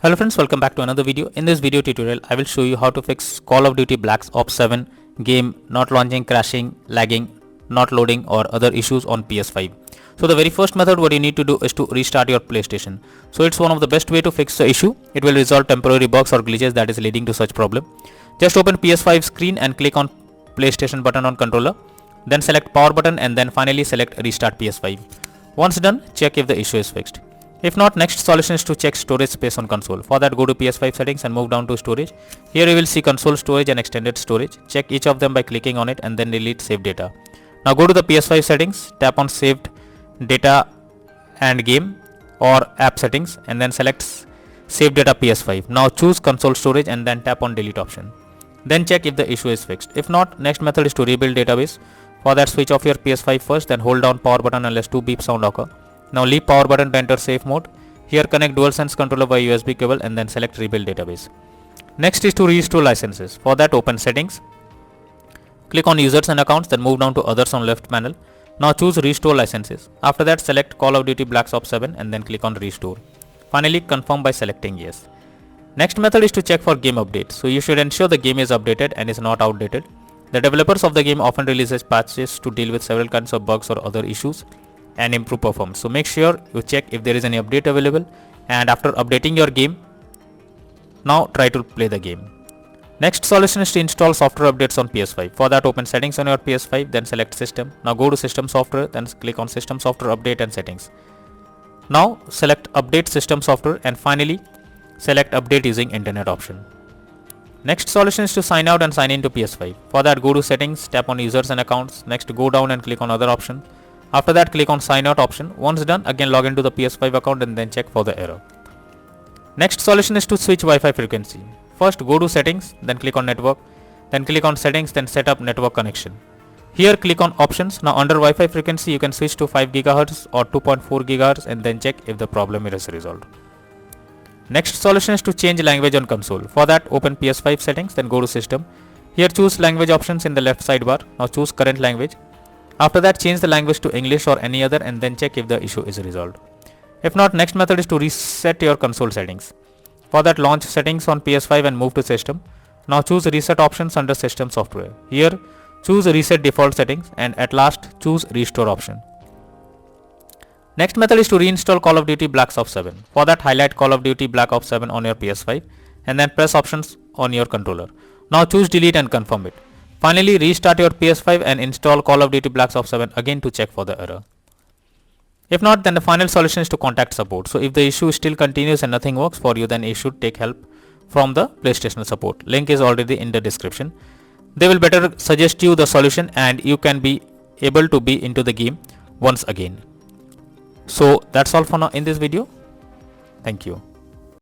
Hello friends, welcome back to another video. In this video tutorial, I will show you how to fix Call of Duty Black Ops 7 game not launching, crashing, lagging, not loading or other issues on PS5. So the very first method what you need to do is to restart your PlayStation. So it's one of the best way to fix the issue. It will resolve temporary bugs or glitches that is leading to such problem. Just open PS5 screen and click on PlayStation button on controller. Then select power button and then finally select restart PS5. Once done, check if the issue is fixed. If not, next solution is to check storage space on console. For that, go to PS5 settings and move down to storage. Here you will see console storage and extended storage. Check each of them by clicking on it and then delete saved data. Now go to the PS5 settings, tap on saved data and game or app settings and then select save data PS5. Now choose console storage and then tap on delete option. Then check if the issue is fixed. If not, next method is to rebuild database. For that, switch off your PS5 first, then hold down power button unless 2 beep sound occur. Now leave power button to enter safe mode. Here connect DualSense controller by USB cable and then select rebuild database. Next is to restore licenses. For that, open settings. Click on users and accounts, then move down to others on left panel. Now choose restore licenses. After that, select Call of Duty Black Ops 7 and then click on restore. Finally, confirm by selecting yes. Next method is to check for game updates. So you should ensure the game is updated and is not outdated. The developers of the game often releases patches to deal with several kinds of bugs or other issues and improve performance. So make sure you check if there is any update available, and after updating your game, now try to play the game. Next solution is to install software updates on PS5. For that, open settings on your PS5, then select system. Now go to system software, then click on system software update and settings. Now select update system software and finally select update using internet option. Next solution is to sign out and sign in to PS5. For that, go to settings, tap on users and accounts. Next, go down and click on other option. After that, click on sign out option. Once done, again log into the PS5 account and then check for the error. Next solution is to switch Wi-Fi frequency. First, go to settings, then click on network, then click on settings, then set up network connection. Here click on options. Now under Wi-Fi frequency, you can switch to 5 GHz or 2.4 GHz and then check if the problem is resolved. Next solution is to change language on console. For that, open PS5 settings, then go to system. Here choose language options in the left sidebar. Now choose current language. After that, change the language to English or any other and then check if the issue is resolved. If not, next method is to reset your console settings. For that, launch settings on PS5 and move to system. Now choose reset options under system software. Here choose reset default settings and at last choose restore option. Next method is to reinstall Call of Duty Black Ops 7. For that, highlight Call of Duty Black Ops 7 on your PS5 and then press options on your controller. Now choose delete and confirm it. Finally, restart your PS5 and install Call of Duty Black Ops 7 again to check for the error. If not, then the final solution is to contact support. So if the issue still continues and nothing works for you, then you should take help from the PlayStation support. Link is already in the description. They will better suggest you the solution and you can be able to be into the game once again. So that's all for now in this video. Thank you.